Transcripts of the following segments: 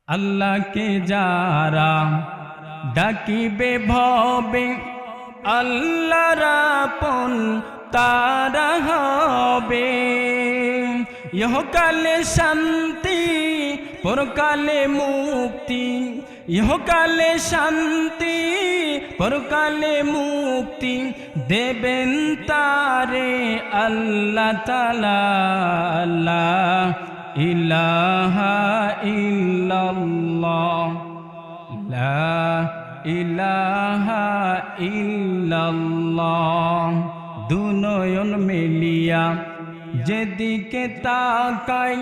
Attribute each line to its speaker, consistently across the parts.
Speaker 1: আল্লাহকে যারা ডাকিবে ভবে আল্লাহর আপন তারা হবে। ইহকালে শান্তি পরকালে মুক্তি, ইহকালে শান্তি পরকালে মুক্তি দেবেন তারে আল্লাহ তাআলা। লা ইলাহা ইল্লাল্লাহ, লা ইলাহা ইল্লাল্লাহ। দুনয়ন মেলিয়া যেদিকে তাকাই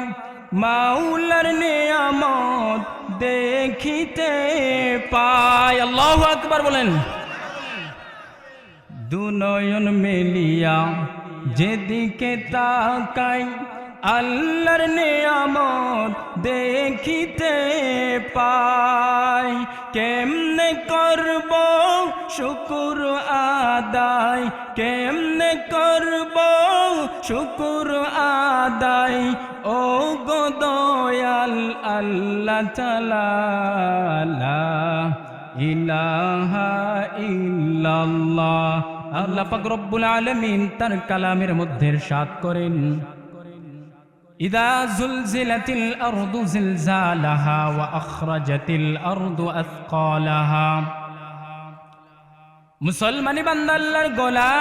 Speaker 1: মাওলার নিয়ামত দেখিতে পাই। আল্লাহু আকবার বলেন। দুনয়ন মেলিয়া যেদিকে তাকাই আল্লাহর নিয়ামত দেখিতে পাই। কেমনে করব শুকর আদায়, কেমনে করব শুকর আদায় ও গো দয়াল আল্লাহ তাআলা। লা ইলাহা ইল্লাল্লাহ। আল্লাহ পাক রব্বুল আলামিন তার কালামের মধ্যে ইরশাদ করেন, ইদা জুলজিলাতিল আরদু জিলজালাহা ওয়া আখরাজাতিল আরদু আথকালাহা। মুসলমানি বান্দা আল্লাহর গোলাম,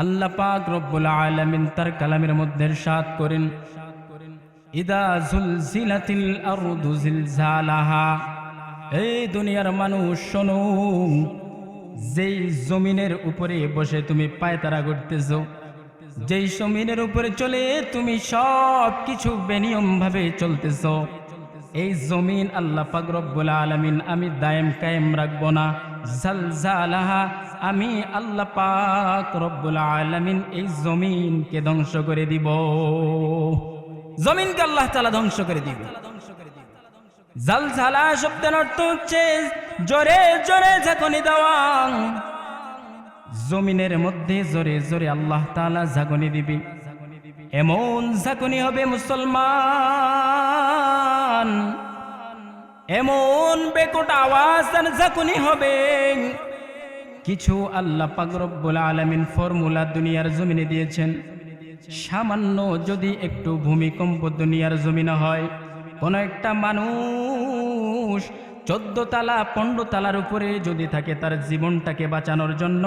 Speaker 1: আল্লাহ পাক রব্বুল আলামিন তার কালামের মধ্যে ইরশাদ করেন, ইদা জুলজিলাতিল আরদু জিলজালাহা। এই দুনিয়ার মানুষ শোনো, যেই জমিনের উপরে বসে তুমি পায়তারা করতেছ, যেই জমিনের উপরে চলে তুমি সব কিছু বেনিয়ম ভাবে চলতেছ, এই জমিন আল্লাহ পাক রব্বুল আলামিন আমি দায়েম কায়েম রাখবো না। জালজালাহা, আমি আল্লাহ পাক রব্বুল আলামিন এই জমিনকে ধ্বংস করে দিব। জমিনকে আল্লাহ তাআলা ধ্বংস করে দিবে। জালজালা শব্দের অর্থ হচ্ছে জোরে জোরে ঝাঁকুনি দেওয়া। জমিনের মধ্যে জোরে জোরে আল্লাহ তাআলা ঝাঁকুনি দিবে। এমন ঝাঁকুনি হবে মুসলমান, এমন বেকট আওয়াজ আর ঝাঁকুনি হবে। কিছু আল্লাহ পাক রব্বুল আলামিন ফর্মুলা দুনিয়ার জমিনে দিয়েছেন। সামান্য যদি একটু ভূমিকম্প দুনিয়ার জমিনে হয়, কোন একটা মানুষ 14 তালা 15 তালার উপরে যদি থাকে, তার জীবনটাকে বাঁচানোর জন্য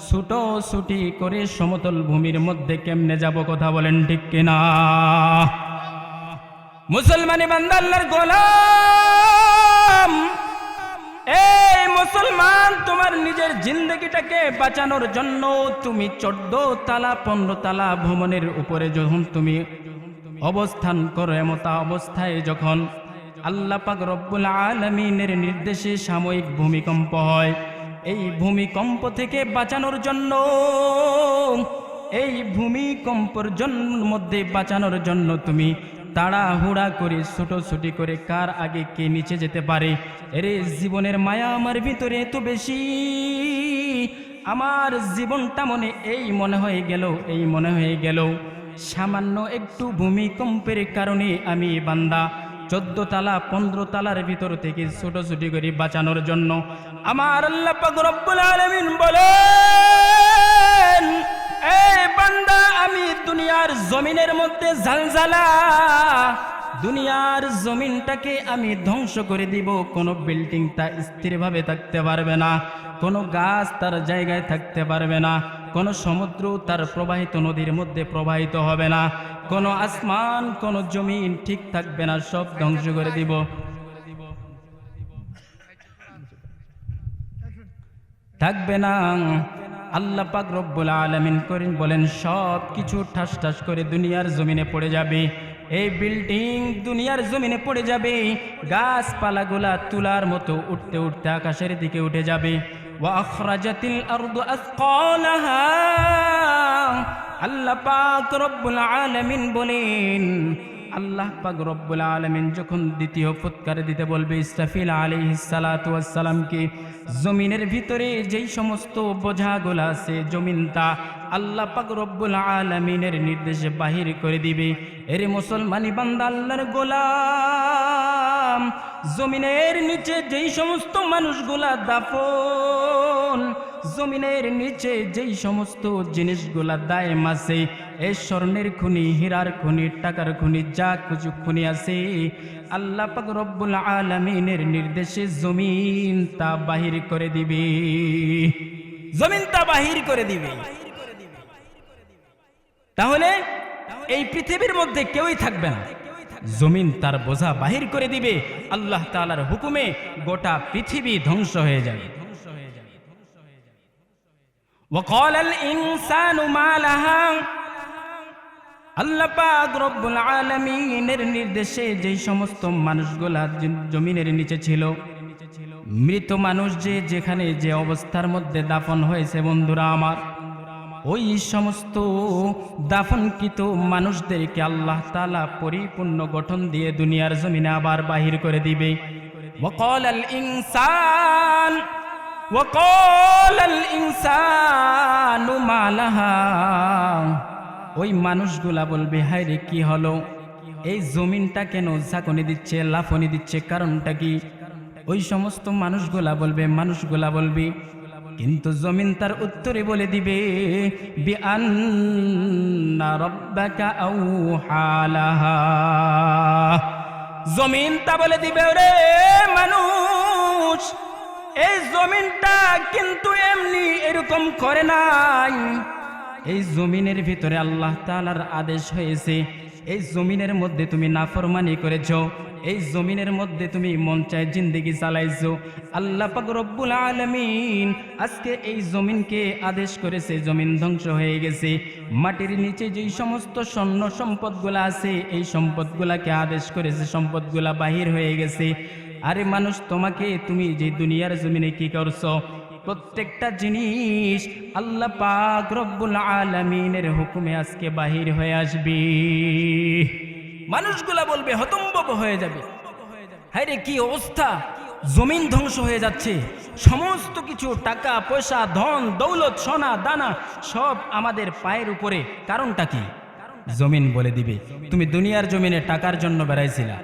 Speaker 1: ছুটোছুটি করে সমতল ভূমির মধ্যে কেমনে যাব? কথা বলেন ঠিক কিনা? মুসলমানি বান্দা আল্লাহর গোলাম, এই মুসলমান, তোমার নিজের জিন্দগিটাকে বাঁচানোর জন্য তুমি 14 তালা 15 তালা ভ্রমণের উপরে যখন তুমি অবস্থান করো, এমতা অবস্থায় যখন আল্লাহ পাক রব্বুল আলামিনের নির্দেশে সাময়িক ভূমিকম্প হয়, এই ভূমিকম্প থেকে বাঁচানোর জন্য, এই ভূমিকম্পের মধ্যে বাঁচানোর জন্য তুমি তাড়াহুড়া করে ছুটোছুটি করে কার আগে কে নিচে যেতে পারে, এরে জীবনের মায়া আমার ভিতরে এত বেশি, আমার জীবনটা এই মনে হয়ে গেল, এই মনে হয়ে গেল সামান্য একটু ভূমিকম্পের কারণে আমি বান্দা 14 তালা 15 তালার ভিতর থেকে ছুটোছুটি করে বাঁচানোর জন্য আমার আল্লাহ পাক রব্বুল আলামিন বলেন, এই বান্দা, আমি দুনিয়ার জমিনের মধ্যে জালজালা, দুনিয়ার জমিনটাকে আমি ধ্বংস করে দিব। কোনো বিল্ডিং তা স্থিরভাবে থাকতে পারবে না, কোনো গাছ তার জায়গায় থাকতে পারবে না, কোনো সমুদ্র তার প্রবাহিত নদীর মধ্যে প্রবাহিত হবে না, কোনো আসমান কোনো জমিন ঠিক থাকবে না, সব ধ্বংস করে দিব। থাকবে না। আল্লাহ পাক রব্বুল আলামিন করেন বলেন, সব কিছু ঠাস ঠাস করে দুনিয়ার জমিনে পড়ে যাবে। এই বিল্ডিং দুনিয়ার জমিনে পড়ে যাবে, গাছপালাগুলা তুলার মতো উঠতে উঠতে আকাশের দিকে উঠে যাবে। ওয়া আখরাজাতিল আরদু আসকালাহা, আল্লাহ পাক রব্বুল আলামিন বলেন, আল্লাহ পাক রব্বুল আলামিন যখন দ্বিতীয় ফুৎকার দিতে বলবে ইসরাফিল আলাইহিস সালাতু ওয়াস সালামকে, জমিনের ভিতরে যেই সমস্ত বোঝাগুলো আছে জমিনটা আল্লাহ পাক রব্বুল আলামিনের নির্দেশে বাহির করে দিবে। এরে মুসলমানি বান্দা, আল্লাহর গোলাম, জমিনের নিচে যেই সমস্ত মানুষগুলা দাফন, জমিনের নিচে যেই সমস্ত জিনিসগুলা দায়েম আছে, এই স্বর্ণের খনি, হীরার খনি, টাকার খনি, যা কিছু খনি আছে, আল্লাহ পাক রব্বুল আলামিনের নির্দেশে জমিন তা বাহির করে দিবে। জমিন তা বাহির করে দিবে। তাহলে এই পৃথিবীর মধ্যে কেউই থাকবে না, জমিন তার বোঝা বাহির করে দিবে। আল্লাহ তাআলার হুকুমে গোটা পৃথিবী ধ্বংস হয়ে যাবে। وقال الإنسان ما لها, আল্লাহ পাক রব্বুল আলামিনের নির্দেশে যেই সমস্ত মানুষগুলা জমিনের নিচে ছিল, মৃত মানুষ যে যেখানে যে অবস্থার মধ্যে দাফন হয়েছে, বন্ধুরা আমার, ওই সমস্ত দাফনকৃত মানুষদেরকে আল্লাহ তাআলা পরিপূর্ণ গঠন দিয়ে দুনিয়ার জমিনে আবার বাহির করে দিবে। وقال الإنسان ما لها, ওই মানুষগুলা বলবে, হায় রে কি হলো, এই জমিনটা কেন ঝাঁকুনি দিচ্ছে, লাফনি দিচ্ছে, কারণটা কি? ওই সমস্ত মানুষগুলা বলবে, কিন্তু জমিন তার উত্তরে বলে দিবে, বিআন্না রাব্বাকা আওহা লাহা, জমিন তা বলে দিবে, রে মানুষ, এই জমিনটা কিন্তু এমনি এরকম করে নাই, এই জমিনের ভিতরে আল্লাহ তাআলার আদেশ হয়েছে, এই জমিনের মধ্যে তুমি নাফরমানি করেছো, এই জমিনের মধ্যে তুমি মন চায় জিন্দেগি চালাইছো। আল্লাহ পাক রব্বুল আলামিন আজকে এই জমিনকে আদেশ করেছে, জমিন ধ্বংস হয়ে গেছে। মাটির নিচে যেই সমস্ত স্বর্ণ সম্পদগুলা আছে, এই সম্পদগুলাকে আদেশ করেছে, সম্পদগুলা বাহির হয়ে গেছে। আরে মানুষ, তুমি যে দুনিয়ার জমিনে কি করছো, প্রত্যেকটা জিনিস আল্লাহ পাক রব্বুল আলামিনের হুকুমে আজকে বাহির হয়ে আসবে। মানুষগুলা বলবে, হতম্বব হয়ে যাবে, হায় রে কি অবস্থা, জমিন ধ্বংস হয়ে যাচ্ছে, সমস্ত কিছু টাকা পয়সা, ধন দৌলত, সোনা দানা সব আমাদের পায়ের উপরে, কারণটা কি? জমিন বলে দিবে, তুমি দুনিয়ার জমিনে টাকার জন্য বেড়াইছিলা,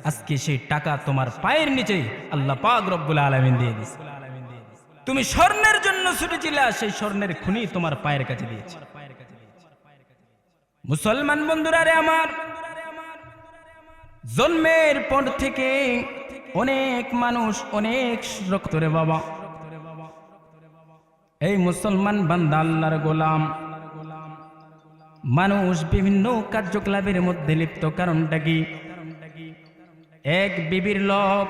Speaker 1: আজকে সেই টাকা তোমার পায়ের নিচেই আল্লাহ পাক রব্বুল আলামিন দিয়ে দিয়েছে। তুমি স্বর্ণের জন্য ছুটেছিলা, সেই স্বর্ণের খনি তোমার পায়ের কাছে দিয়েছে। মুসলমান বন্ধুরা রে আমার, জন্মের পর থেকে অনেক মানুষ অনেক রক্ত রে বাবা, এই মুসলমান বান্দা আল্লাহর গোলাম, মানুষ বিভিন্ন কার্যকলাপের মধ্যে লিপ্ত, কারণটা কি? এক বিবির লোভ,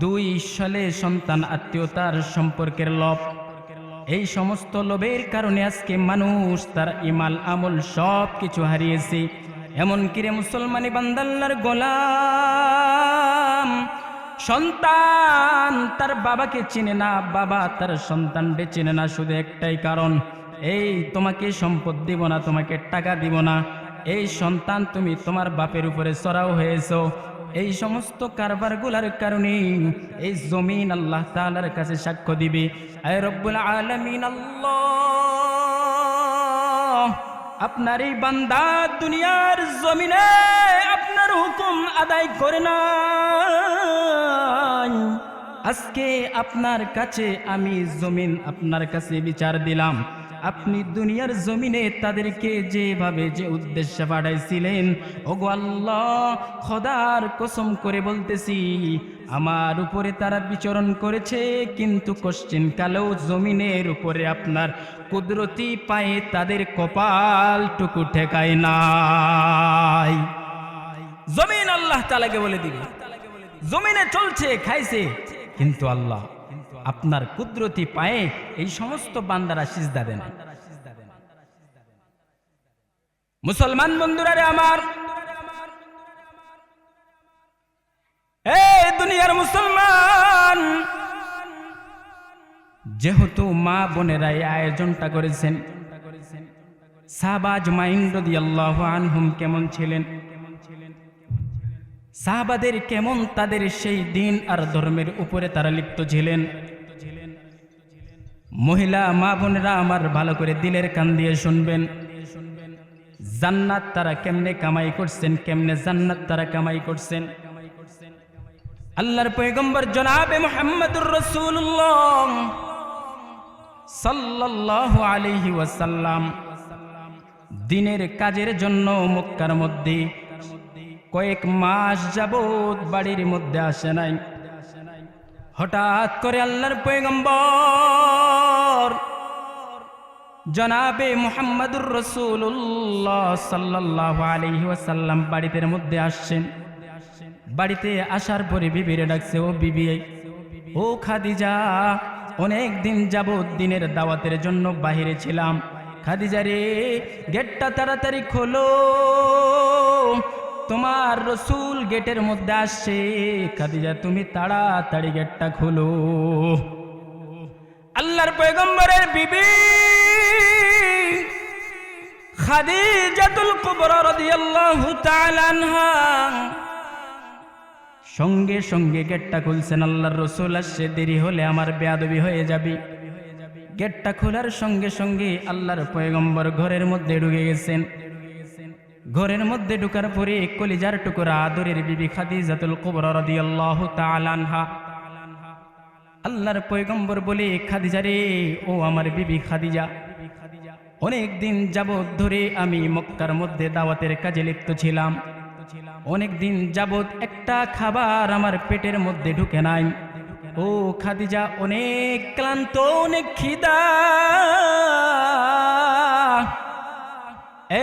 Speaker 1: দুই সালে সন্তান আত্মীয়তার সম্পর্কের লোভ, এই সমস্ত লোভের কারণে আজকে মানুষ তার ইমাল আমল সব কিছু হারিয়েছে। এমনকি রে মুসলমানি বান্দা আল্লাহর গোলাম, সন্তান তার বাবাকে চিনে না, বাবা তার সন্তানকে চিনে না, শুধু একটাই কারণ, এই তোমাকে সম্পদ দিব না, তোমাকে টাকা দিব না, এই সন্তান তুমি তোমার বাপের উপরে চড়াও হয়েছো। এই সমস্ত কারবারগুলার কারণে এই জমিন আল্লাহ তাআলার কাছে সাক্ষ্য দিবে, আয় রব্বুল আলামিন আল্লাহ, আপনার এই বান্দা দুনিয়ার জমিনে আপনার হুকুম আদায় করে না, আজকে আপনার কাছে আমি জমিন আপনার কাছে বিচার দিলাম। আপনি দুনিয়ার জমিনে তাদেরকে যেভাবে যে উদ্দেশ্যে পাঠাইছিলেন, ওগো আল্লাহ, খোদার কসম করে বলতেছি, আমার উপরে তারা বিচরণ করেছে, কিন্তু কোশ্চিন কালেও জমিনের উপরে আপনার কুদরতি পায়ে তাদের কপালটুকু ঠেকায় নাই। জমিন আল্লাহ তাআলাকে বলে দিবে, জমিনে চলছে, খাইছে, কিন্তু আল্লাহ আপনার কুদরতি পায়ে এই সমস্ত বান্দারা সিজদা দেন। মুসলমান বন্ধুরা রে আমার, এই দুনিয়ার মুসলমান, যেহেতু মা বোনেরা এই আয়োজনটা করেছেন, সাহাবা আজমাইন রাদিয়াল্লাহু আনহুম কেমন ছিলেন, সাহাবাদের কেমন তাদের সেই দিন আর ধর্মের উপরে তারা লিপ্ত ছিলেন। মহিলা মা বোনেরা আমার ভালো করে দিলের কান দিয়ে শুনবেন, জান্নাত তারা কেমনে কামাই করছেন, কেমনে জান্নাত তারা কামাই করছেন। আল্লাহর পয়গম্বর জনাবে মুহাম্মদুর রাসূলুল্লাহ সাল্লাল্লাহু আলাইহি ওয়াসাল্লাম দিনের কাজের জন্য মক্কার মধ্যে কয়েক মাস যাবত বাড়ির মধ্যে আসে নাই। হঠাৎ করে আল্লাহর পয়গম্বর জনাবে মুহাম্মদুর রাসূলুল্লাহ সাল্লাল্লাহু আলাইহি ওয়াসাল্লাম বাড়িতে মধ্যে আসছেন। বাড়িতে আসার পরে বিবিরে ডাকছে, ও বিবি, ও খাদিজা, অনেক দিন যাবত দিনের দাওয়াতের জন্য বাহিরে ছিলাম। খাদিজা রে, গেটটা তাড়াতাড়ি খোলো, তোমার রসুল গেটের মধ্যে আসছে। খাদিজা তুমি তাড়াতাড়ি গেটটা খোলো। আল্লাহর পয়গম্বরের বিবি খাদিজাতুল কুবরা রাদিয়াল্লাহু তাআলা আনহা সঙ্গে সঙ্গে গেটটা খুলছেন। আল্লাহর রসুল আসছে, দেরি হলে আমার বেয়াদবি হয়ে যাবে। গেটটা খোলার সঙ্গে সঙ্গে আল্লাহর পয়গম্বর ঘরের মধ্যে ঢুকে গেছেন। ঘরের মধ্যে ঢুকার পরে কলিজার টুকরা আদরের বিবি খাদিজাতুল কুবরা রাদিয়াল্লাহু তাআলা আনহা আল্লাহর পয়গম্বর বলে, খাদিজা রে, ও আমার বিবি খাদিজা, অনেক দিন যাবত ধরে আমি মক্কার মধ্যে দাওয়াতের কাজে লিপ্ত ছিলাম। অনেক দিন যাবত একটা খাবার আমার পেটের মধ্যে ঢুকে নাই। ও খাদিজা, অনেক ক্লান্ত, অনেক খিদা।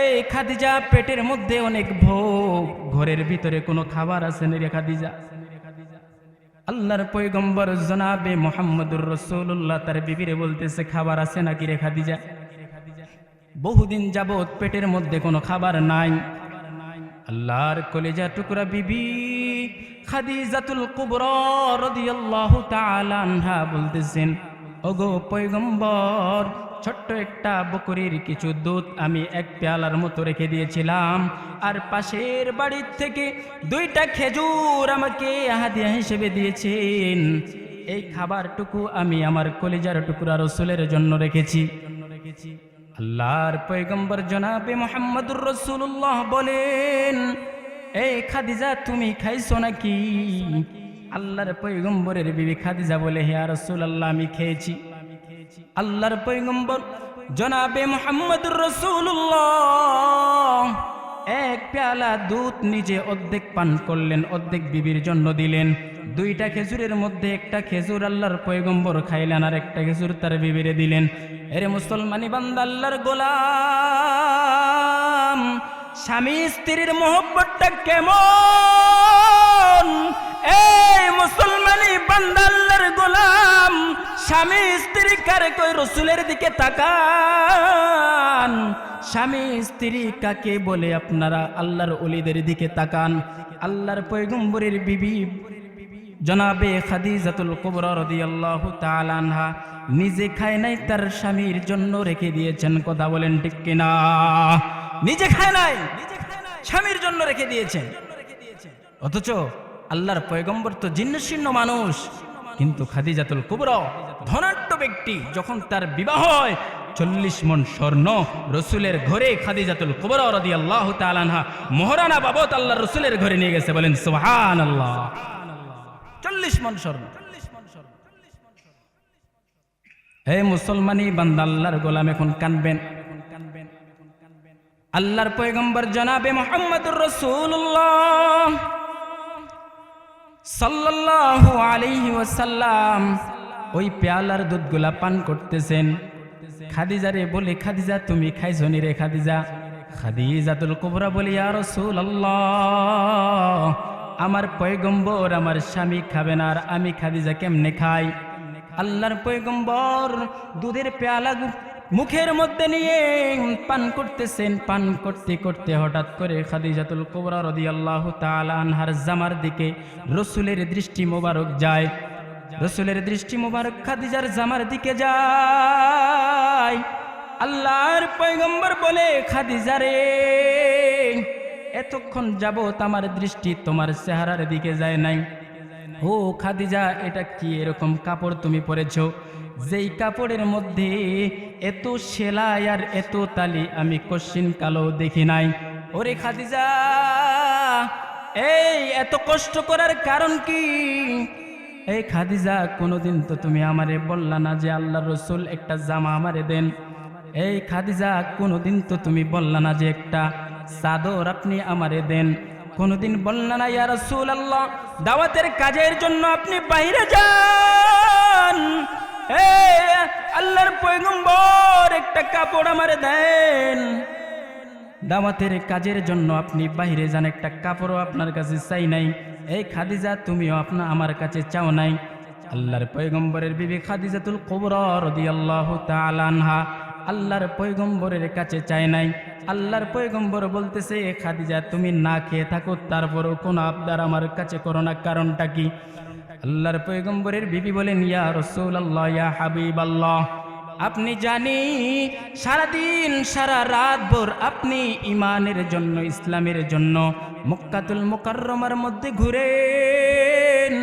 Speaker 1: এই খাদিজা, পেটের মধ্যে অনেক ভোগ, ঘরের ভিতরে কোনো খাবার আছে না রে খাদিজা? আল্লাহর পয়গম্বর জনাবে মুহাম্মদুর রাসূলুল্লাহ তার বিবিরে বলতেছে, খাবার আছে নাকি রে খাদিজা? বহুদিন যাবত পেটের মধ্যে কোনো খাবার নাই। আল্লাহর কলিজা টুকরা বিবি খাদিজাতুল কুবরা রাদিয়াল্লাহু তাআলা আনহা বলতেছেন, ওগো পয়গম্বর, ছোট্ট একটা বকরির কিছু দুধ আমি এক পেয়ালার মতো রেখে দিয়েছিলাম, আর পাশের বাড়ির থেকে 2টা খেজুর আমাকে হাদিয়া হিসেবে দিয়েছেন। এই খাবারটুকু আমি আমার কলিজার টুকরা রাসূলের জন্য রেখেছি। আল্লাহর পয়গম্বর জনাবে মুহাম্মদুর রাসূলুল্লাহ বলেন, এই খাদিজা, তুমি খাইছো নাকি? আল্লাহর পয়গম্বরের বিবি খাদিজা বলে, হে রাসূলুল্লাহ, আমি খেয়েছি। আল্লাহর পয়গম্বর জনাবে মুহাম্মদুর রাসূলুল্লাহ এক পেয়ালা দুধ নিজে অর্ধেক পান করলেন, অর্ধেক বিবির জন্য দিলেন। 2টা খেজুরের মধ্যে একটা খেজুর আল্লাহর পয়গম্বর খাইলেন, আর একটা খেজুর তার বিবিরে দিলেন। এরে মুসলমানি বান্দা, আল্লাহর গোলাম, স্বামী স্ত্রীর মহব্বতটা কেমন? এই মুসলমানি বান্দা, আল্লাহর গোলাম, স্বামী স্ত্রী কারে কই রসুলের দিকে তাকান। স্বামী স্ত্রী কাকে বলে আপনারা আল্লাহর ওলিদের দিকে তাকান। আল্লাহর পয়গম্বরের বিবি জনাবে খাদিজাতুল কুবরা রাদিয়াল্লাহু তাআলা আনহা নিজে খায় নাই, তার স্বামীর জন্য রেখে দিয়েছেন। কথা বলেন ঠিক কিনা? নিজে খায় নাই, স্বামীর জন্য রেখে দিয়েছেন। অথচ আল্লাহর পয়গম্বর তো জিন্নশীর্ণ মানুষ, কিন্তু খাদিজাতুল কুবরা ধনাঢ্য ব্যক্তি। যখন তার বিবাহ হয় 40 মণ স্বর্ণ রসুলের ঘরে খাদিজাতুল কুবরা রাদিয়াল্লাহু তাআলা আনহা মোহরানা বাবদ আল্লাহর রসুলের ঘরে নিয়ে গেছে। বলেন সুবহানাল্লাহ। 40 মণ স্বর্ণ। হে মুসলমানি বান্দা, আল্লাহর গোলাম, এখন কানবেন। আল্লাহর পয়গম্বর জনাবে মুহাম্মদুর রাসূলুল্লাহ সাল্লাল্লাহু আলাইহি ওয়াসাল্লাম ওই পেয়ালার দুধগুলা পান করতেছেন। খাদিজারে বলে, খাদিজা, তুমি খাইছো নি রে খাদিজা? খাদিজাতুল কুবরা বলে, ইয়া রাসূলুল্লাহ, আমার পয়গম্বর আমার স্বামী খাবে না, আর আমি খাদিজা কেমনে খাই? আল্লাহর পয়গম্বর দুধের পেয়ালা মুখের মধ্যে নিয়ে পান করতেছেন। পান করতে করতে হঠাৎ করে খাদিজাতুল কুবরা রাদিয়াল্লাহু তাআলা আনহার জামার দিকে রসুলের দৃষ্টি মোবারক যায়। রসুলের দৃষ্টি মোবারক খাদিজার জামার দিকে যায়। আল্লাহর পয়গম্বর বলে, খাদিজা রে, এতক্ষণ যাবত আমার দৃষ্টি তোমার চেহারার দিকে যায় নাই। ও খাদিজা, এটা কি এরকম কাপড় তুমি পরেছো? যেই কাপড়ের মধ্যে এত সেলাই আর এত তালি আমি কশ্চিন কালো দেখি নাই। ওরে খাদিজা, এই এত কষ্ট করার কারণ কি? এই খাদিজা, কোনোদিন তো তুমি আমারে বললা না যে আল্লাহর রাসূল একটা জামা আমারে দেন। এই খাদিজা, কোনোদিন তো তুমি বললা না যে একটা চাদর আপনি আমারে দেন। কোনোদিন বললা না ইয়া রাসূলুল্লাহ দাওয়াতের কাজের জন্য আপনি বাইরে যান, এই আল্লাহর পয়গম্বর একটা কাপড় আমারে দেন। দাওয়াতের কাজের জন্য আপনি বাইরে যান, একটা কাপড়ও আপনার কাছে চাই নাই। এই খাদিজা, তুমিও আমার কাছে চাও নাই। আল্লাহর পয়গম্বরের বিবি খাদিজাতুল কুবরা রাদিয়াল্লাহু তাআলা আনহা আল্লাহর পয়গম্বরের কাছে চায় নাই। আল্লাহর পয়গম্বর বলতেছে, খাদিজা তুমি না খেয়ে থাকো, তারপরও কোন আবদার আমার কাছে করো না, কারণটা কি? আল্লাহর পয়গম্বরের বিবি বলেন, ইয়া রাসূলুল্লাহ, ইয়া হাবিবাল্লাহ, আপনি জানি সারাদিন সারা রাত ভোর আপনি ইমানের জন্য, ইসলামের জন্য মক্কাতুল মুকাররমার মধ্যে ঘুরেন।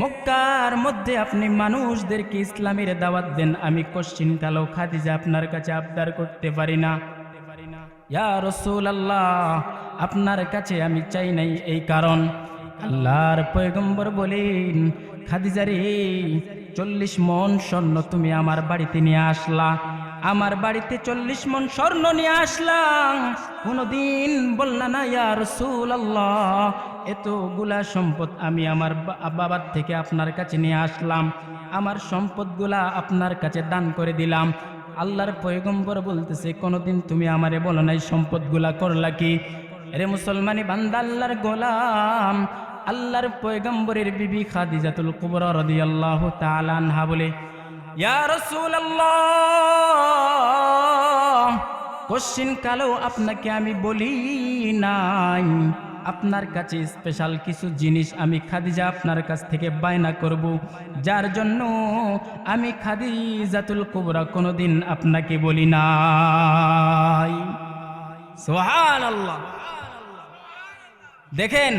Speaker 1: মক্কার মধ্যে আপনি মানুষদেরকে ইসলামের দাওয়াত দেন। আমি কশ্চিন কালো খাদিজা আপনার কাছে আবদার করতে পারি না। ইয়া রাসূলুল্লাহ, আপনার কাছে আমি চাই নাই, এই কারণ। আল্লাহর পয়গম্বর বলেন, খাদিজা রে, 40 মণ স্বর্ণ তুমি আমার বাড়িতে নিয়ে আসলা, আমার বাড়িতে 40 মণ স্বর্ণ নিয়ে আসলাম। কোনদিন বললা না ইয়া রাসূলুল্লাহ এতগুলা সম্পদ আমি আমার বাবার থেকে আপনার কাছে নিয়ে আসলাম, আমার সম্পদগুলা আপনার কাছে দান করে দিলাম। আল্লাহর পয়গম্বর বলতেছে, কোনদিন তুমি আমারে বলো নাই সম্পদগুলা করলা কি? রে মুসলমানি বান্দা, আল্লাহর গোলাম, আল্লাহর পয়গম্বরের বিবি খাদিজাতুল কুবরা রাদিয়াল্লাহু তাআলা আনহা বলে, ইয়া রাসূলুল্লাহ কশ্চিন কালো আপনাকে আমি বলি নাই, আপনার কাছে স্পেশাল কিছু জিনিস আমি খাদিজা আপনার কাছ থেকে বায়না করব, যার জন্য আমি খাদিজাতুল কুবরা কোনোদিন আপনাকে বলি নাই। সুবহানাল্লাহ। দেখেন,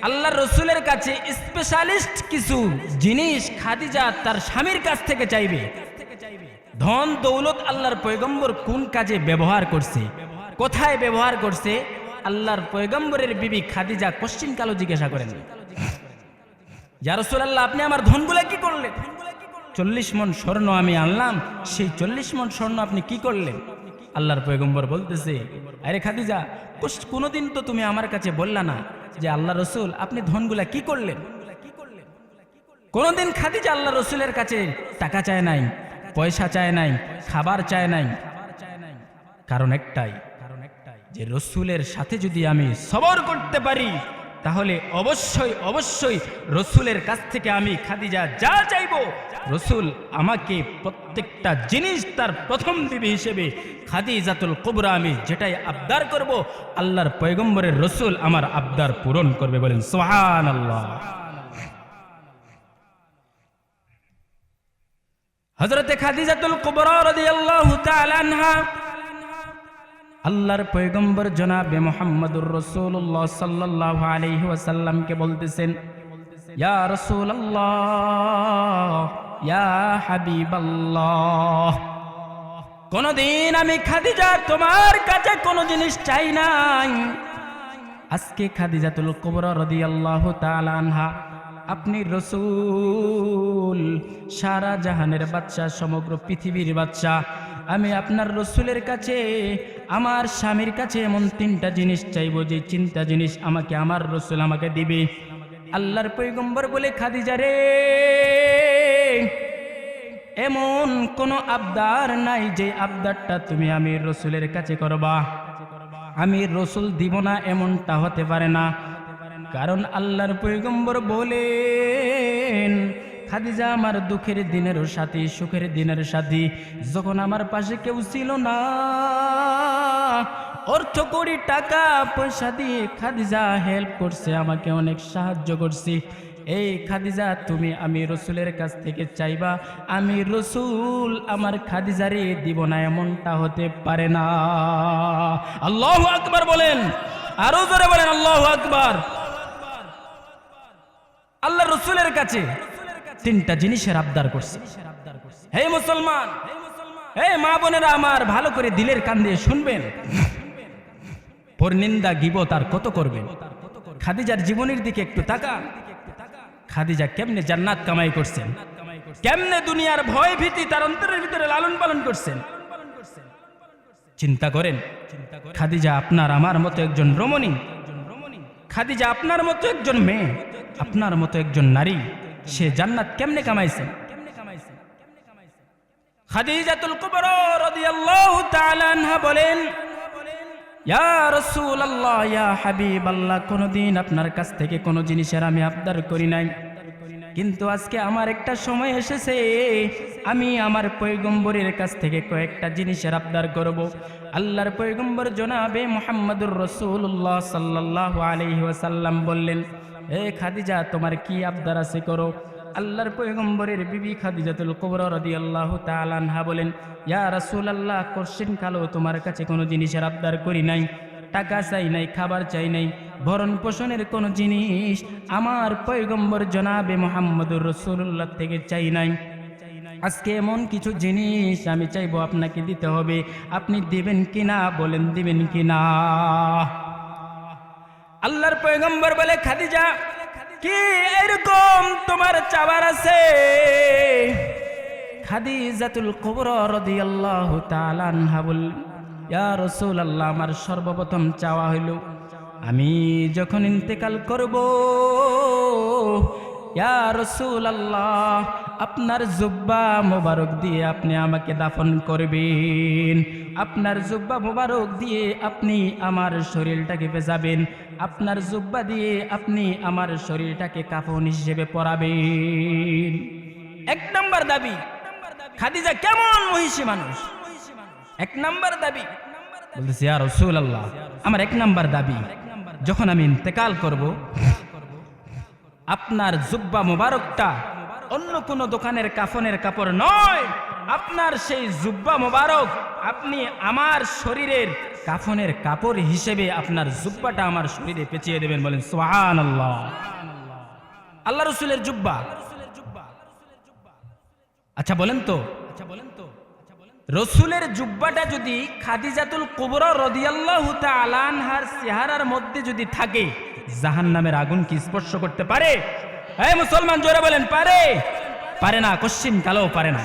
Speaker 1: আল্লাহর রসুলের কাছে স্পেশালিস্ট কিছু জিনিস খাদিজা তার স্বামীর কাছ থেকে চাইবে। ধন দৌলত আল্লাহর পয়গম্বর কোন কাজে ব্যবহার করছে, কোথায় ব্যবহার করছে, আল্লাহর পয়গম্বরের বিবি খাদিজা কোশ্চিন কালো জিজ্ঞাসা করেন, ইয়া রাসূলুল্লাহ আপনি আমার ধনগুলা কি করলেন? 40 মণ স্বর্ণ আমি আনলাম, সেই 40 মণ স্বর্ণ আপনি কি করলেন? আল্লাহর পয়গম্বর বলতেছে, আরে খাদিজা, কোনোদিন তো তুমি আমার কাছে বললা না যে আল্লাহ রসুল আপনি ধনগুলা কি করলেন? কোনোদিন খাদিজা আল্লাহ রসুলের কাছে টাকা চায় নাই, পয়সা চায় নাই, খাবার চায় নাই। কারণ একটাই, যে রসুলের সাথে যদি আমি সবর করতে পারি, তাহলে অবশ্যই অবশ্যই রসুলের কাছ থেকে আমি খাদিজা যা চাইবো, রসুল আমাকে প্রত্যেকটা জিনিস তার প্রথম বিবি হিসেবে খাদিজাতুল কুবরা আমি যেটাই আবদার করব, আল্লাহর পয়গম্বরের রসুল আমার আবদার পূরণ করবে। বলেন সুবহানাল্লাহ। হযরতে খাদিজাতুল কুবরা রাদিয়াল্লাহু তাআলা আনহা আল্লাহর পয়গম্বর জনাবে মুহাম্মদুর রাসূলুল্লাহ সাল্লাল্লাহু আলাইহি ওয়াসাল্লামকে বলতেছেন, ইয়া রাসূলুল্লাহ, ইয়া হাবিবাল্লাহ, কোনদিন আমি খাদিজা তোমার কাছে কোনো জিনিস চাই নাই। আজকে খাদিজাতুল কুবরা রাদিয়াল্লাহু তাআলা আনহা, আপনি রসূল, সারা জাহানের বাদশা, সমগ্র পৃথিবীর বাদশা, আমি আপনার রসুলের কাছে, আমার স্বামীর কাছে এমন 3টা জিনিস চাইবো, যে 3টা জিনিস আমাকে আমার রসুল আমাকে দিবে। আল্লাহর পয়গম্বর বলে, খাদিজা রে, এমন কোন আবদার নাই যে আবদারটা তুমি আমি রসুলের কাছে করবা, আমি রসুল দিব না, এমনটা হতে পারে না। কারণ আল্লাহর পয়গম্বর বলেন, খাদিজা আমার দুঃখের দিনেরও সাথী, সুখের দিনের সাথী। যখন আমার পাশে কেউ ছিল না, অর্থ কড়ি টাকা পয়সা দিয়ে খাদিজা হেল্প করছে, আমাকে অনেক সাহায্য করছে। এই খাদিজা তুমি আমি রসুলের কাছ থেকে চাইবা, আমি রসুল আমার খাদিজারে দিব না, এমনটা হতে পারে না। আল্লাহু আকবার বলেন, আরো জোরে বলেন আল্লাহু আকবার। আল্লাহ রসুলের কাছে 3টা জিনিসের আবদার করছে। হে মুসলমান, হে মা বোনেরা আমার, ভালো করে দিলের কান দিয়ে শুনবেন। পরনিন্দা গীবত আর কত করবেন? খাদিজার জীবনের দিকে একটু তাকান। খাদিজা কেমনে জান্নাত কামাই করছেন, কেমনে দুনিয়ার ভয় ভীতি তার অন্তরের ভিতরে লালন পালন করছেন। চিন্তা করেন, খাদিজা আপনার আমার মতো একজন রমণী, খাদিজা আপনার মতো একজন মেয়ে, আপনার মতো একজন নারী, সে জান্নাত কেমনে কামাইছেন? খাদিজাতুল কুবরা রাদিয়াল্লাহু তাআলা আনহা বলেন, ইয়া রাসূলুল্লাহ, ইয়া হাবিবাল্লাহ, কোনদিন আপনার কাছ থেকে কোনো জিনিসের আমি আবদার করি নাই, কিন্তু আজকে আমার একটা সময় এসেছে, আমি আমার পয়গম্বরের কাছ থেকে কয়েকটা জিনিসের আবদার করব। আল্লাহর পয়গম্বর জনাবে মুহাম্মদুর রাসূলুল্লাহ সাল্লাল্লাহু আলাইহি ওয়াসাল্লাম বললেন, হে খাদিজা, তোমার কি আবদার আছে করো। আল্লাহর পয়গম্বরের বিবি খাদিজাতুল কুবরা রাদিয়াল্লাহু তাআলা আনহা বলেন, ইয়া রাসূলুল্লাহ, কোশ্চেন কালো তোমার কাছে কোনো জিনিসের আবদার করি নাই, টাকা চাই নাই, খাবার চাই নাই, ভরণ পোষণের কোনো জিনিস আমার পয়গম্বর জনাবে মুহাম্মদুর রাসূলুল্লাহ থেকে চাই নাই। আজকে এমন কিছু জিনিস আমি চাইবো আপনাকে দিতে হবে, আপনি দিবেন কিনা? বলেন দিবেন কিনা? আল্লাহর পয়গম্বর বলে, খাদিজা, কি এরকম তোমার চাওয়ার আছে? খাদিজাতুল কুবরা রাদিয়াল্লাহু তাআলা আনহা বললেন, ইয়া রাসূলুল্লাহ, আমার সর্বপ্রথম চাওয়া হইল, আমি যখন ইন্তেকাল করব, ইয়া রাসূলুল্লাহ, আপনার জুব্বা মোবারক দিয়ে আপনি আমাকে দাফন করবেন, আপনার জুব্বা মোবারক দিয়ে আপনি আমার শরীরটাকে ভেজাবেন, আপনার জুব্বা দিয়ে আপনি আমার শরীরটাকে কাফন হিসেবে পরাবেন। এক নাম্বার দাবি। খাদিজা কেমন মহিষী মানুষ, এক নাম্বার দাবি বলতেছে, ইয়া রাসূলুল্লাহ, আমার এক নাম্বার দাবি, যখন আমি ইন্তেকাল করব, আপনার জুব্বা মোবারকটা অন্য কোন দোকানের কাফনের কাপড় নয়, আপনার সেই জুব্বা মোবারক আপনি আমার শরীরের কাফনের কাপড় হিসেবে আপনার জুব্বাটা আমার শরীরে পেঁচিয়ে দেবেন। বলেন সুবহানাল্লাহ। আল্লাহ রাসূলের জুব্বা। আচ্ছা বলেন তো, রসুলের জুব্বাটা যদি খাদিজাতুল কুবরা রাদিয়াল্লাহু তাআলা আনহার চেহারার মধ্যে যদি থাকে, জাহান্নামের আগুন কি স্পর্শ করতে পারে? এই মুসলমান, জোরে বলেন, পারে? পারে না, কোশ্চিন কালেও পারে না।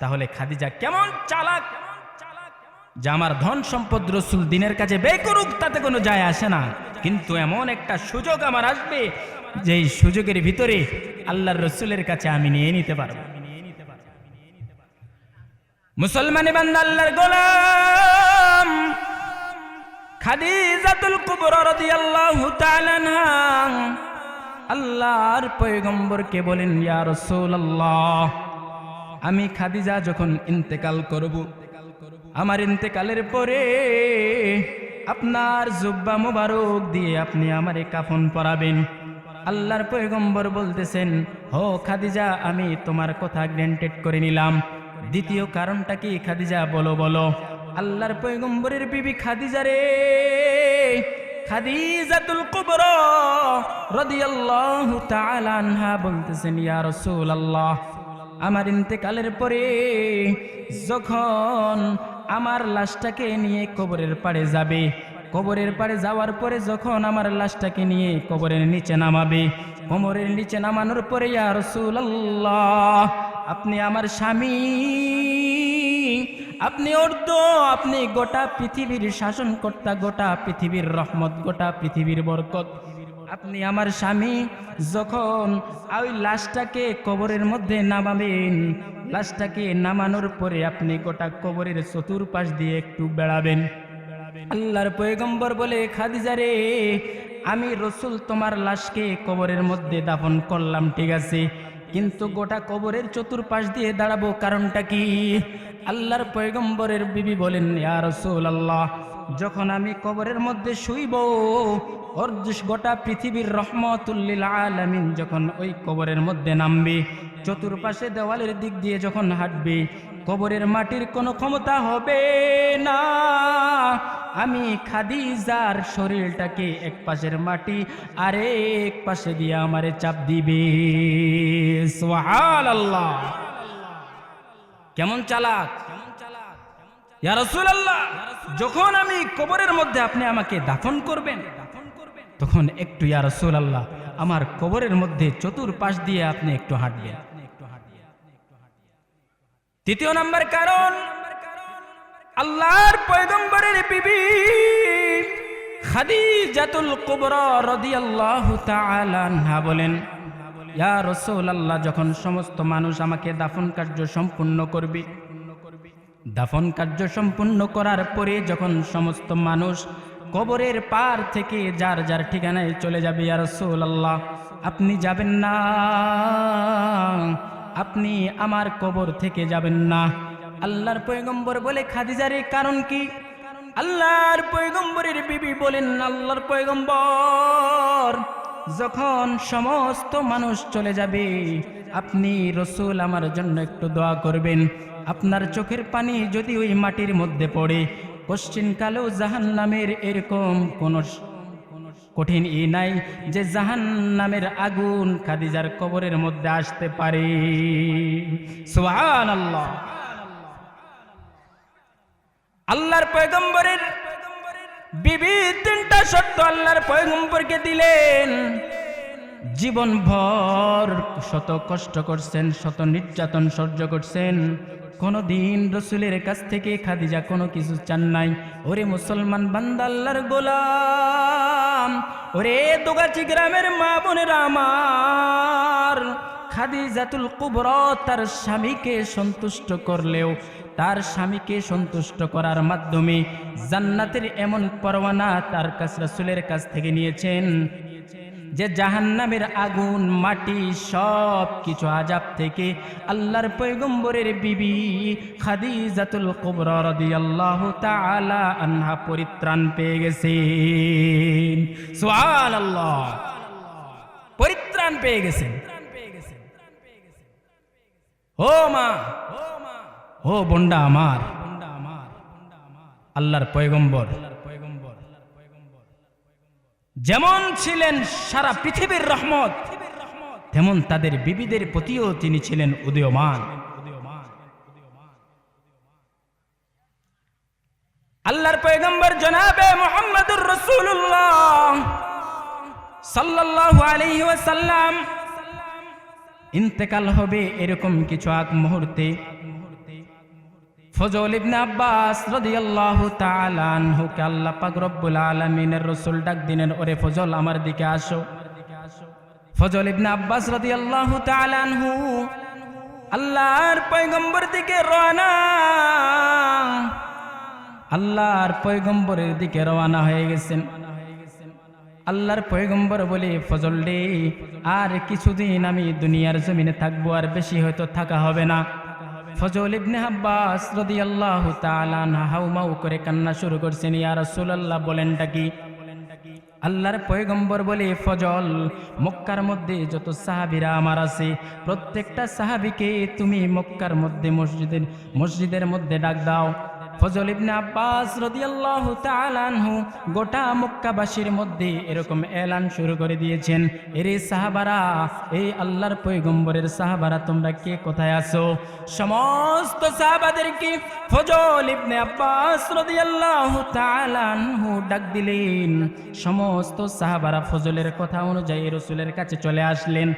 Speaker 1: তাহলে খাদিজা কেমন চালাক, যে আমার ধন সম্পদ রসুল দিনের কাছে ব্যয় করুক তাতে কোনো যায় আসে না, কিন্তু এমন একটা সুযোগ আমার আসবে যেই সুযোগের ভিতরে আল্লাহর রসুলের কাছে আমি নিয়ে নিতে পারবো। মুসলমান বান্দা, আল্লাহর গোলাম খাদিজাতুল কুবরা রাদিয়াল্লাহু তাআলা আনহা আল্লাহর পয়গম্বরকে বলেন, ইয়া রাসূলুল্লাহ, আমি খাদিজা যখন ইন্তেকাল করব, আমার ইন্তেকালের পরে আপনার জুব্বা মোবারক দিয়ে আপনি আমারে কাফন পরাবেন। আল্লাহর পয়গম্বর বলতেছেন, হো খাদিজা, আমি তোমার কথা গ্রান্টেড করে নিলাম। দ্বিতীয় কারণটা কি খাদিজা, বলো বলো। আল্লাহর পয়গম্বরের বিবি খাদিজা রে, খাদিজাতুল কুবরা রাদিয়াল্লাহু তাআলা আনহা বলতেছেন, ইয়া রাসূলুল্লাহ, আমার ইন্তেকালের পরে যখন আমার লাশটাকে নিয়ে কবরের পাড়ে যাবে, কবরের পাড়ে যাওয়ার পরে যখন আমার লাশটাকে নিয়ে কবরের নিচে নামাবে, কবরের নিচে নামানোর পরে, ইয়া রাসূলুল্লাহ, আপনি আমার স্বামী, আপনি অর্ধ, আপনি গোটা পৃথিবীর শাসনকর্তা, গোটা পৃথিবীর রহমত, গোটা পৃথিবীর বরকত, আপনি আমার স্বামী। যখন ওই লাশটাকে কবরের মধ্যে নামাবেন, লাশটাকে নামানোর পরে আপনি গোটা কবরের চতুর্পাশ দিয়ে একটু বেড়াবেন। আল্লাহর পয়গম্বর বলে, খাদিজা রে, আমি রসুল তোমার লাশকে কবরের মধ্যে দাফন করলাম, ঠিক আছে, কিন্তু গোটা কবরের চতুর্পাশ দিয়ে দাঁড়াবো, কারণটা কি? আল্লাহর পয়গম্বরের বিবি বলেন, ইয়া রাসূলুল্লাহ, যখন আমি কবরের মধ্যে শুইব, গোটা পৃথিবীর রহমাতুল লিল আলামিন যখন ওই কবরের মধ্যে নামবে, চতুর্পাশে দেওয়ালের দিক দিয়ে যখন হাঁটবে, কবরের মাটির কোনো ক্ষমতা হবে না। আমি খাদিজার শরীরটাকে এক পাশের মাটি আরেক পাশে দিয়ে আমারে চাপ দিবে। সুবহানাল্লাহ। কেমন চালাক। ইয়া রাসূলুল্লাহ, যখন আমি কবরের মধ্যে আপনি আমাকে দাফন করবেন, তখন একটু ইয়া রাসূলুল্লাহ আমার কবরের মধ্যে চতুর্পাশ দিয়ে আপনি একটু হাঁটবেন। তৃতীয় নাম্বার কারণ, আল্লাহর পয়গম্বরের বিবি খাদিজাতুল কুবরা রাদিয়াল্লাহু তাআলা আনহা বলেন, ইয়া রাসূলুল্লাহ, যখন সমস্ত মানুষ আমাকে দাফন কার্য সম্পূর্ণ করবে, দাফন কার্য সম্পূর্ণ করার পরে যখন সমস্ত মানুষ কবরের পার থেকে যার যার ঠিকানায় চলে যাবে, ইয়া রাসূলুল্লাহ আপনি যাবেন না, আপনি আমার কবর থেকে যাবেন না। আল্লাহর পয়গম্বর বলে, খাদিজার কারণ কি? আল্লাহর পয়গম্বরের বিবি বলেন, আল্লাহর পয়গম্বর, যখন সমস্ত মানুষ চলে যাবে, আপনি রাসূল আমার জন্য একটু দোয়া করবেন। আপনার চোখের পানি যদি ওই মাটির মধ্যে পড়ে, কোশ্চিনকালেও জাহান্নামের এরকম কোন কঠিন নাই যে জাহান্নামের আগুন খাদিজার কবরের মধ্যে আসতে পারে। সুবহানাল্লাহ। আল্লাহর পয়গম্বরের বিবি তিনটা শর্ত আল্লাহর পয়গম্বরকে দিলেন। জীবনভর শত কষ্ট করছেন, শত নির্যাতন সহ্য করছেন, কোনদিন রাসূলের কাছ থেকে খাদিজা কোনো কিছু চান নাই। ওরে মুসলমান বান্দা, আল্লাহর গোলাম, ওরে দোগাছি গ্রামের মা বোনেরা আমার, খাদিজাতুল কুবরা তার স্বামীকে সন্তুষ্ট করলেও, তার স্বামীকে সন্তুষ্ট করার মাধ্যমে জান্নাতের এমন পরওয়ানা তার কাছে রাসূলের কাছ থেকে নিয়েছেন যে জাহান্নামের আগুন, মাটি, সব কিছু আযাব থেকে আল্লাহর পয়গম্বরের বিবি খাদিজাতুল কুবরা রাদিয়াল্লাহু তাআলা আনহা পরিত্রাণ পেয়ে গেছেন। সুবহানাল্লাহ, পরিত্রাণ পেয়ে গেছেন। ও মা, ও বোনটা আমার, আল্লাহর পয়গম্বর যেমন ছিলেন সারা পৃথিবীর রহমত, তেমন তাদের বিবিদের প্রতিও তিনি ছিলেন উদীয়মান। আল্লাহর পয়গম্বর জনাবে মুহাম্মদুর রাসূলুল্লাহ সাল্লাল্লাহু আলাইহি ওয়াসাল্লাম ইন্তেকাল হবে এরকম কিছু আগ মুহূর্তে ফজল ইবনে আব্বাস রাদিয়াল্লাহু তাআলা আনহু কে আল্লাহ পাক রব্বুল আলামিনের রাসূল ডাক দিলেন, ওরে ফজল আমার দিকে আসো। ফজল ইবনে আব্বাস রাদিয়াল্লাহু তাআলা আনহু আল্লাহর পয়গম্বর দিকে রওনা, আল্লাহর পয়গম্বরের দিকে রওনা হয়ে গেছেন। আল্লাহর পয়গম্বর বলে, ফজল রে, আর কিছুদিন আমি দুনিয়ার জমিনে থাকবো, আর বেশি হয়তো থাকা হবে না। ফজল ইবনে আব্বাস রাদিয়াল্লাহু তাআলা আনহু হাউমাউ করে কান্না শুরু করছেন। ইয়া রাসূলুল্লাহ বলেনটা কি? আল্লাহর পয়গম্বর বলে, ফজল, মক্কার মধ্যে যত সাহাবীরা আমার আছে, প্রত্যেকটা সাহাবীকে তুমি মক্কার মধ্যে মসজিদের মধ্যে ডাক দাও। ফজল ইবনে আব্বাস রাদিয়াল্লাহু তাআলা আনহু গোটা মক্কাবাসীর মধ্যে এরকম এলান শুরু করে দিয়েছেন, এরে সাহাবারা, এই আল্লাহর পয়গম্বরের সাহাবারা, তোমরা কে কোথায় আছো? সমস্ত সাহাবাদেরকে ফজল ইবনে আব্বাস রাদিয়াল্লাহু তাআলা আনহু ডাক দিলেন। সমস্ত সাহাবারা ফজলের কথা অনুযায়ী রাসূলের কাছে চলে আসলেন।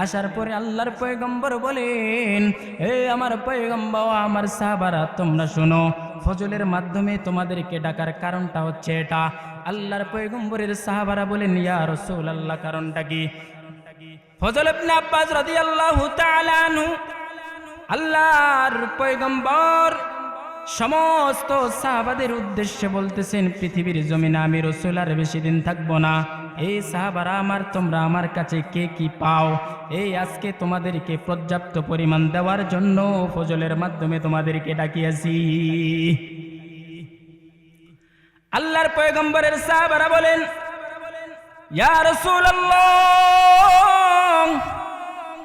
Speaker 1: আসার পরে আল্লাহর পয়গম্বর বলেন, এ আমার পয়গম্বর, আমার সাহাবারা, তোমরা শোনো, ফজলের মাধ্যমে তোমাদেরকে ডাকার কারণটা হচ্ছে এটা। আল্লাহর পয়গম্বরের সাহাবারা বলেন, ইয়া রাসূলুল্লাহ, কারণটা কি? ফজল ইবনে আব্বাস রাদিয়াল্লাহু তাআলা আনহু আল্লাহর পয়গম্বর সমস্ত সাহাবাদের উদ্দেশ্যে বলতেছেন, পৃথিবীর জমিনে আমি রাসূল আর বেশি দিন থাকবো না। এই সাহাবারা আমার, তোমরা আমার কাছে কে কি পাও? এই আজকে তোমাদেরকে পর্যাপ্ত পরিমাণ দেওয়ার জন্য ফজলের মাধ্যমে তোমাদেরকে ডাকিয়েছি। আল্লাহর পয়গম্বরের সাহাবারা বলেন, ইয়া রাসূলুল্লাহ,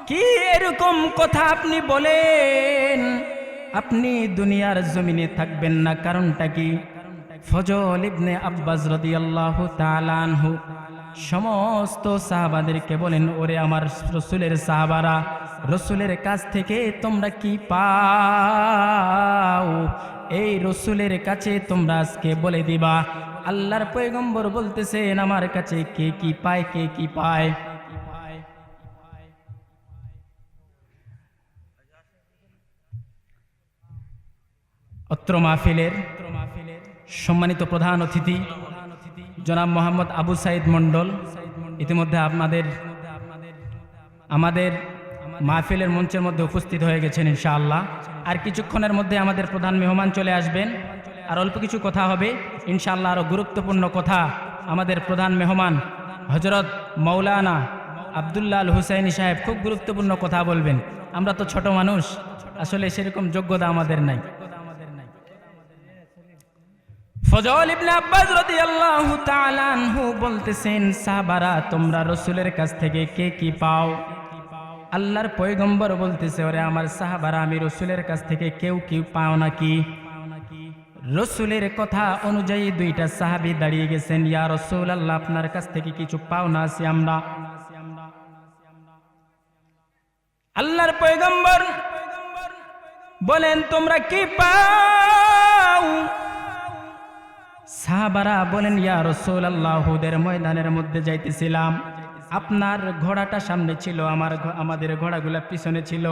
Speaker 1: কি এরকম কথা আপনি বলেন? আপনি দুনিয়ার জমিনে থাকবেন না, কারণটা কি? ফজল ইবনে আব্বাস রাদিয়াল্লাহু তাআলা আনহু সমস্ত সাহাবাদেরকে বলেন, ওরে আমার রসুলের সাহাবারা, রসুলের কাছ থেকে তোমরা কি পাও? এই রসুলের কাছে তোমরা আজকে বলে দিবা। আল্লাহর পয়গম্বর বলতেছেন, আমার কাছে কে কি পায়, কে কি পায়। অত্র মাহফিলের সম্মানিত প্রধান অতিথি জনাব মোহাম্মদ আবু সাইদ মণ্ডল ইতিমধ্যে আমাদের মাহফিলের মঞ্চের মধ্যে উপস্থিত হয়ে গেছেন ইনশাআল্লাহ। আর কিছুক্ষণের মধ্যে আমাদের প্রধান মেহমান চলে আসবেন, আর অল্প কিছু কথা হবে ইনশাআল্লাহ। আরও গুরুত্বপূর্ণ কথা আমাদের প্রধান মেহমান হজরত মৌলানা আব্দুল্লাহ আল হুসাইনি সাহেব খুব গুরুত্বপূর্ণ কথা বলবেন। আমরা তো ছোট মানুষ, আসলে সেরকম যোগ্যতা আমাদের নাই। ফজল ইবনে আব্বাস রাদিয়াল্লাহু তাআলা আনহু বলতেছেন, সাহাবারা তোমরা রসুলের কাছ থেকে কে কি পাও? আল্লাহর পয়গম্বর বলতেছে, ওরে আমার সাহাবারা, আমি রসুলের কাছ থেকে কেউ কি পাও নাকি? রসুলের কথা অনুযায়ী দুইটা সাহাবী দাঁড়িয়ে গেছেন, ইয়া রাসূলুল্লাহ, আপনার কাছ থেকে কিছু পাও না আছি আমরা। আল্লাহর পয়গম্বর বলেন, তোমরা কি পাও? সাহাবারা বলেন, ইয়া রাসূলুল্লাহ, হুদের ময়দানের মধ্যে যাইতেছিলাম, আপনার ঘোড়াটা সামনে ছিল, আমাদের ঘোড়াগুলা পিছনে ছিল।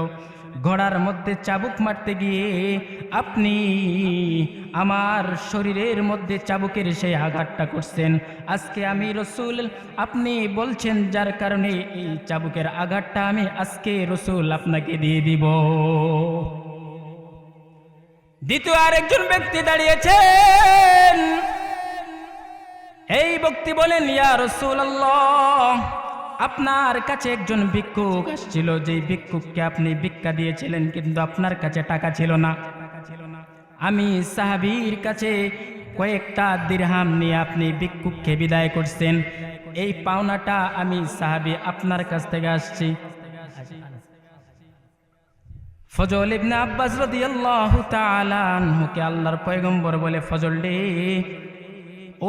Speaker 1: ঘোড়ার মধ্যে চাবুক মারতে গিয়ে আপনি আমার শরীরের মধ্যে চাবুকের সেই আঘাতটা করছেন। আজকে আমি রসুল, আপনি বলছেন, যার কারণে এই চাবুকের আঘাতটা আমি আজকে রসুল আপনাকে দিয়ে দিব। দ্বিতীয় আরেকজন ব্যক্তি দাঁড়িয়েছেন, এই ব্যক্তি বলেন, ইয়া রাসূলুল্লাহ, আপনার কাছে একজন ভিক্ষুক আসছিল, যেই ভিক্ষুককে আপনি ভিক্ষা দিয়েছিলেন, কিন্তু আপনার কাছে টাকা ছিল না। আমি সাহাবীর কাছে কয়েকটা দিরহাম নিয়ে আপনি ভিক্ষুককে বিদায় করছেন, এই পাওনাটা আমি সাহাবী আপনার কাছ থেকে আসছি। ফজল ইবনে আব্বাস রাদিয়াল্লাহু তাআলা আনহুকে আল্লাহর পয়গম্বর বলে, ফজল রে,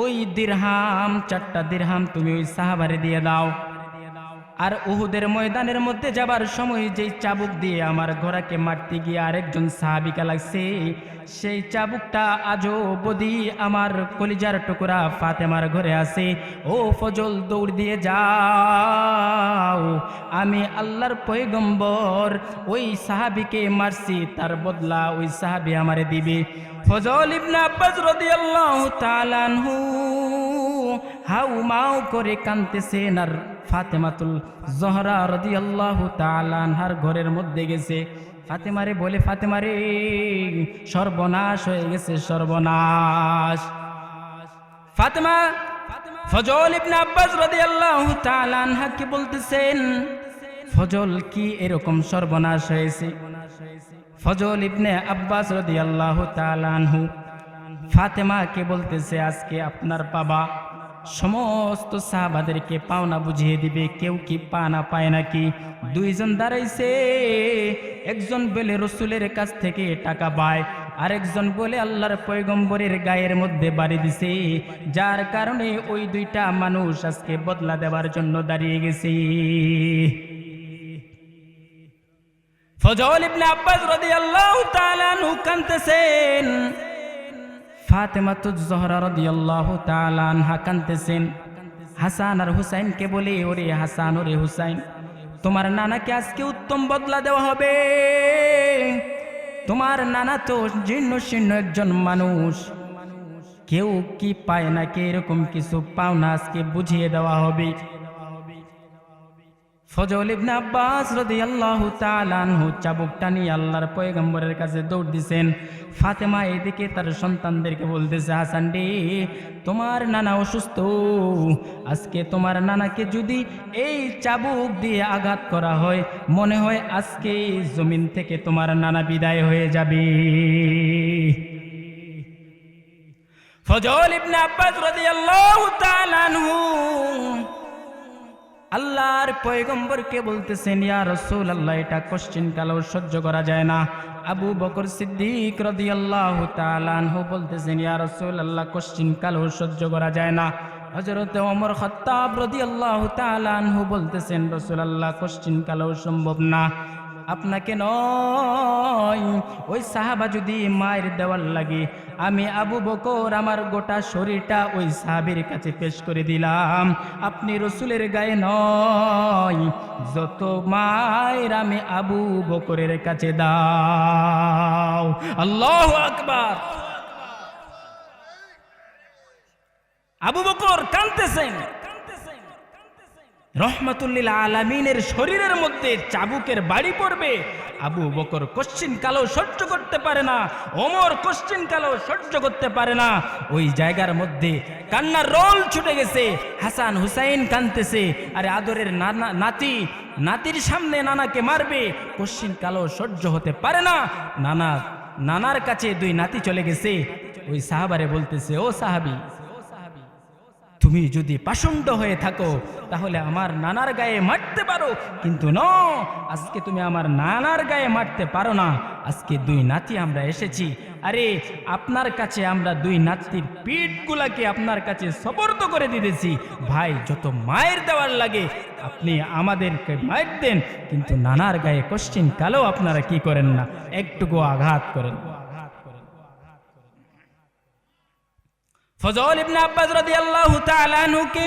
Speaker 1: ওই দিরহাম, 4টা দিরহাম তুমি ওই সাহাবারে দিয়ে দাও। আর উহুদের ময়দানের মধ্যে যাবার সময় যেই চাবুক দিয়ে আমার ঘোড়াকে মারতে গিয়ে আরেকজন সাহাবীকে লাগছে, সেই চাবুকটা আজও বদি আমার কলিজার টুকরা ফাতেমার ঘরে আছে। ও ফজল, দৌড় দিয়ে যাও, আমি আল্লাহর পয়গম্বর ওই সাহাবীকে মারছি, তার বদলা ওই সাহাবী আমারে দিবে। ফজল ইবনে আব্বাস রাদিয়াল্লাহু তাআলা আনহু হাউ মাউ করে কাঁদতেছেন, আর ফাতেমাতুল জহরা রাদিয়াল্লাহু তাআলা আনহার ঘরের মধ্যে গেছে। ফাতেমারে বলে, ফাতেমারে, সর্বনাশ হয়ে গেছে, সর্বনাশ। ফাতেমা ফজল ইবনে আব্বাস রাদিয়াল্লাহু তাআলা আনহাকে বলতেছেন, ফজল, কি এরকম সর্বনাশ হয়েছে? ফজল ইবনে আব্বাস রাদিয়াল্লাহু তাআলা আনহু ফাতেমাকে বলতেছে, আজকে আপনার বাবা সমস্ত সাহাবাদেরকে পাওনা বুঝিয়ে দিবে, কেউ কি পানা পায় নাকি? দুইজন দাঁড়াইছে, একজন বলে রসুলের কাছ থেকে টাকা পায়, আরেকজন বলে আল্লাহর পয়গম্বরের গায়ের মধ্যে বাড়ি দিছে, যার কারণে ওই দুইটা মানুষ আজকে বদলা দেওয়ার জন্য দাঁড়িয়ে গেছে। ফজল ইবনে আব্বাস রাদিয়াল্লাহু তাআলা আনহু কাঁদতেছেন, ফাতেমাতুজ জহরা রাদিয়াল্লাহু তাআলা আনহা কাঁদতেছেন। হাসান আর হুসাইনকে বলে, ওরে হাসান, ওরে হুসাইন, তোমার নানাকে আজকে উত্তম বদলা দেওয়া হবে। তোমার নানা তো জীর্ণ শীর্ণ একজন মানুষ, কেউ কি পায় না, কে এরকম কিছু পাওনা আজকে বুঝিয়ে দেওয়া হবে। ফজল ইবনে আব্বাস রাদিয়াল্লাহু তাআলা আনহু চাবুকটা নিয়ে আল্লাহর পয়গম্বরের কাছে দৌড় দিছেন। ফাতেমা এদিকে তার সন্তানদেরকে বলতেছে, হাসান রে, তোমার নানা অসুস্থ, আজকে তোমার নানাকে যদি এই চাবুক দিয়ে আঘাত করা হয়, মনে হয় আজকে জমিন থেকে তোমার নানা বিদায় হয়ে যাবে। ফজল ইবনে আব্বাস রাদিয়াল্লাহু তাআলা আনহু আল্লাহর পয়গম্বরকে বলতেছেন, ইয়া রাসূলুল্লাহ, এটা কোশ্চিন কালেও সহ্য করা যায় না। আবু বকর সিদ্দিক রাদিয়াল্লাহু তাআলা আনহু বলতেছেন, ইয়া রাসূলুল্লাহ, কোশ্চিন কালেও সহ্য করা যায় না। হযরত ওমর খাত্তাব রাদিয়াল্লাহু তাআলা আনহু বলতেছেন, রাসূলুল্লাহ কোশ্চিন কালেও সম্ভব না, আপনাকে নয়, ওই সাহাবা যদি মায়ের দেওয়ার লাগে আমি আবু বকর আমার গোটা শরীরটা ওই সাহাবীর কাছে পেশ করে দিলাম, আপনি রসুলের গায়ে নয়, যত মায়ের আমি আবু বকরের কাছে দাও। আল্লাহু আকবার। আবু বকর কাঁদতেছেন, রহমাতুল্লিল আলামিনের শরীরের মধ্যে চাবুকের বাড়ি পড়বে, আবু বকর কোশ্চিন কালেও সহ্য করতে পারে না, ওমর কোশ্চিন কালেও সহ্য করতে পারে না। ওই জায়গার মধ্যে কান্নার রোল ছুটে গেছে, হাসান হুসাইন কাঁদতেছে, আরে আদরের নাতির সামনে নানাকে মারবে, কোশ্চিন কালেও সহ্য হতে পারে না। নানার কাছে দুই নাতি চলে গেছে, ওই সাহাবারে বলতেছে, ও সাহাবী, তুমি যদি পাষণ্ড হয়ে থাকো তাহলে আমার নানার গায়ে মারতে পারো, কিন্তু ন, আজকে তুমি আমার নানার গায়ে মারতে পারো না, আজকে দুই নাতি আমরা এসেছি, আরে আপনার কাছে আমরা দুই নাতির পিঠগুলাকে আপনার কাছে সপর্দ করে দিতেছি, ভাই যত মায়ের দেওয়ার লাগে আপনি আমাদেরকে মায়ের দেন, কিন্তু নানার গায়ে কোশ্চিন কালেও আপনারা কি করেন না, একটুকু আঘাত করেন। ফজল ইবনে আব্বাস রাদিয়াল্লাহু তাআলা আনহুকে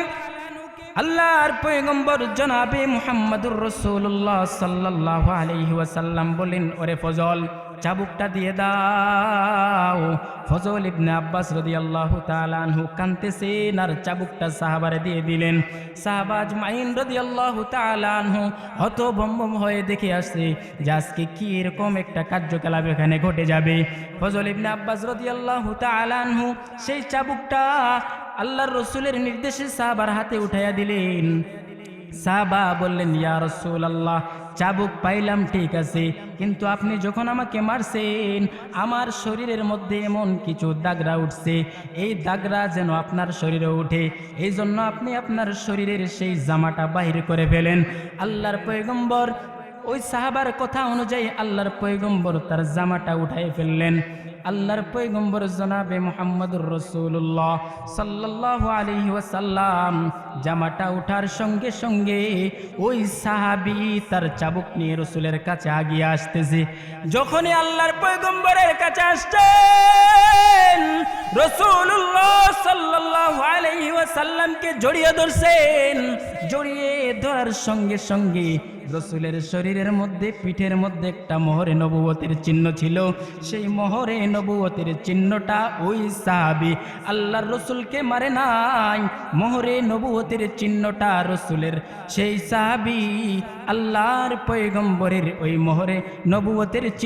Speaker 1: আল্লাহর পয়গম্বর জনাবে মুহাম্মদুর রাসূলুল্লাহ সাল্লাল্লাহু আলাইহি ওয়াসাল্লাম বলেন, ওরে ফজল চাবুকটা দিয়ে দাও। ফজল ইবনে আব্বাস রাদিয়াল্লাহু তাআলা আনহু কাঁদতেছেন আর চাবুকটা সাহাবারে দিয়ে দিলেন। সাহাবা আজমাইন রাদিয়াল্লাহু তাআলা আনহু হতভম্ব হয়ে দেখে আসছে যে আজকে কি এরকম একটা কার্যকলাপ এখানে ঘটে যাবে। ফজল ইবনে আব্বাস রাদিয়াল্লাহু তাআলা আনহু সেই চাবুকটা আল্লাহর রসুলের নির্দেশে সাহাবার হাতে উঠাইয়া দিলেন। সাহাবা বললেন, ইয়া রাসূলুল্লাহ, চাবুক পাইলাম ঠিক আছে, কিন্তু আপনি যখন আমাকে মারছেন আমার শরীরের মধ্যে এমন কিছু দাগরা উঠছে, এই দাগরা যেন আপনার শরীরে উঠে, এই জন্য আপনি আপনার শরীরের সেই জামাটা বাহির করে ফেলেন। আল্লাহর পয়গম্বর ওই সাহাবার কথা অনুযায়ী আল্লাহর পয়গম্বর তার জামাটা উঠাই ফেললেন। আল্লাহর পয়গম্বর জনাবে মুহাম্মদুর রাসূলুল্লাহ সাল্লাল্লাহু আলাইহি ওয়াসাল্লাম জামাটা উঠার সঙ্গে সঙ্গে ওই সাহাবী তার চাবুক নিয়ে রসুলের কাছে আগিয়ে আসতেছে। যখনই আল্লাহর পয়গম্বরের কাছে আসছেন, রাসূলুল্লাহ সাল্লাল্লাহু আলাইহি ওয়াসাল্লামকে জড়িয়ে ধরছেন। জড়িয়ে ধরার সঙ্গে সঙ্গে রসুলের শরীরের মধ্যে পিঠের মধ্যে একটা মোহরে নবুয়তের চিহ্ন ছিল। সেই মোহরে নবুয়তের চিহ্নটা ওই সাহাবী আল্লাহর রসুলকে মারে নাই, মোহরে নবুয়তের চিহ্নটা রসুলের সেই সাহাবী আল্লাহর পয়গম্বরের ওই মোহরে নবুয়তের চিহ্ন